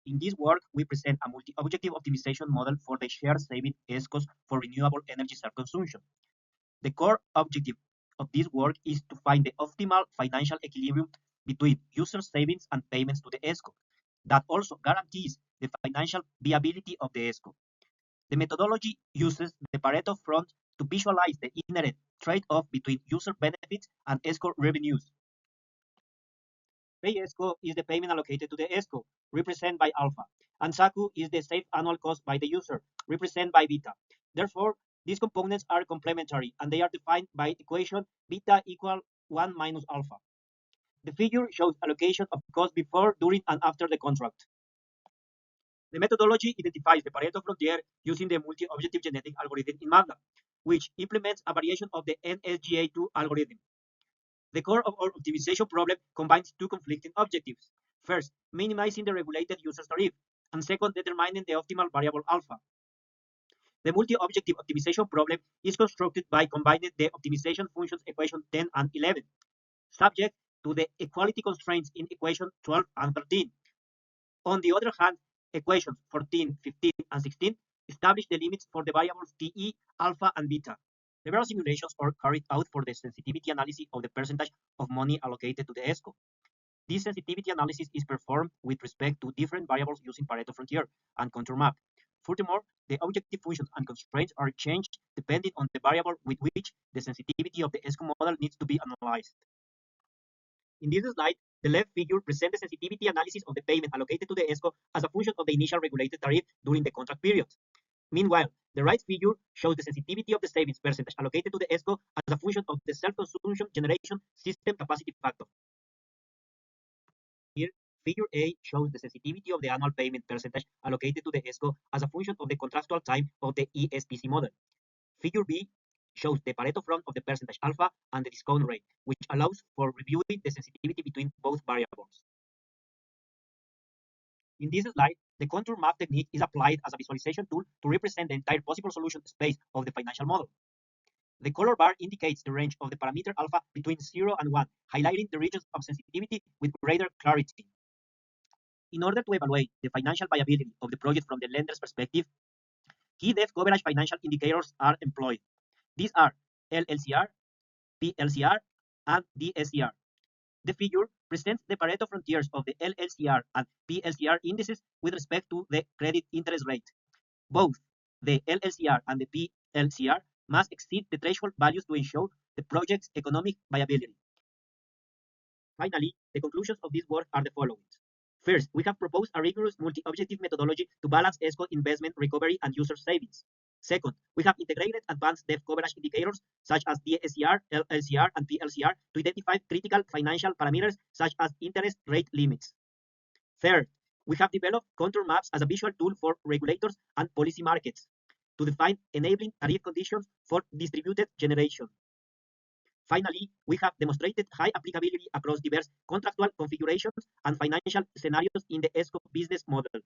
In this work, we present a multi-objective optimization model for the shared saving ESCOs for renewable energy self-consumption. The core objective of this work is to find the optimal financial equilibrium between user savings and payments to the ESCO that also guarantees the financial viability of the ESCO. The methodology uses the Pareto front to visualize the inherent trade-off between user benefits and ESCO revenues. ESCO is the payment allocated to the ESCO, represented by alpha, and SACU is the saved annual cost by the user, represented by beta. Therefore, these components are complementary, and they are defined by equation beta equal 1 minus alpha. The figure shows allocation of cost before, during, and after the contract. The methodology identifies the Pareto frontier using the multi-objective genetic algorithm in MATLAB, which implements a variation of the NSGA2 algorithm. The core of our optimization problem combines two conflicting objectives. First, minimizing the regulated user's tariff, and second, determining the optimal variable alpha. The multi-objective optimization problem is constructed by combining the optimization functions equation 10 and 11, subject to the equality constraints in equation 12 and 13. On the other hand, equations 14, 15, and 16 establish the limits for the variables TE, alpha, and beta. Several simulations are carried out for the sensitivity analysis of the percentage of money allocated to the ESCO. This sensitivity analysis is performed with respect to different variables using Pareto frontier and contour map. Furthermore, the objective functions and constraints are changed depending on the variable with which the sensitivity of the ESCO model needs to be analyzed. In this slide, the left figure presents the sensitivity analysis of the payment allocated to the ESCO as a function of the initial regulated tariff during the contract period. Meanwhile, the right figure shows the sensitivity of the savings percentage allocated to the ESCO as a function of the self-consumption generation system capacity factor. Here, figure A shows the sensitivity of the annual payment percentage allocated to the ESCO as a function of the contractual time of the ESPC model. Figure B shows the Pareto front of the percentage alpha and the discount rate, which allows for reviewing the sensitivity between both variables. In this slide, the contour map technique is applied as a visualization tool to represent the entire possible solution space of the financial model. The color bar indicates the range of the parameter alpha between 0 and 1, highlighting the regions of sensitivity with greater clarity. In order to evaluate the financial viability of the project from the lender's perspective, key debt coverage financial indicators are employed. These are LLCR, PLCR, and DSCR. The figure presents the Pareto frontiers of the LLCR and PLCR indices with respect to the credit interest rate. Both the LLCR and the PLCR must exceed the threshold values to ensure the project's economic viability. Finally, the conclusions of this work are the following. First, we have proposed a rigorous multi-objective methodology to balance ESCO investment recovery and user savings. Second, we have integrated advanced debt coverage indicators such as DSCR, LLCR, and PLCR to identify critical financial parameters such as interest rate limits. Third, we have developed contour maps as a visual tool for regulators and policy markets to define enabling tariff conditions for distributed generation. Finally, we have demonstrated high applicability across diverse contractual configurations and financial scenarios in the ESCO business model.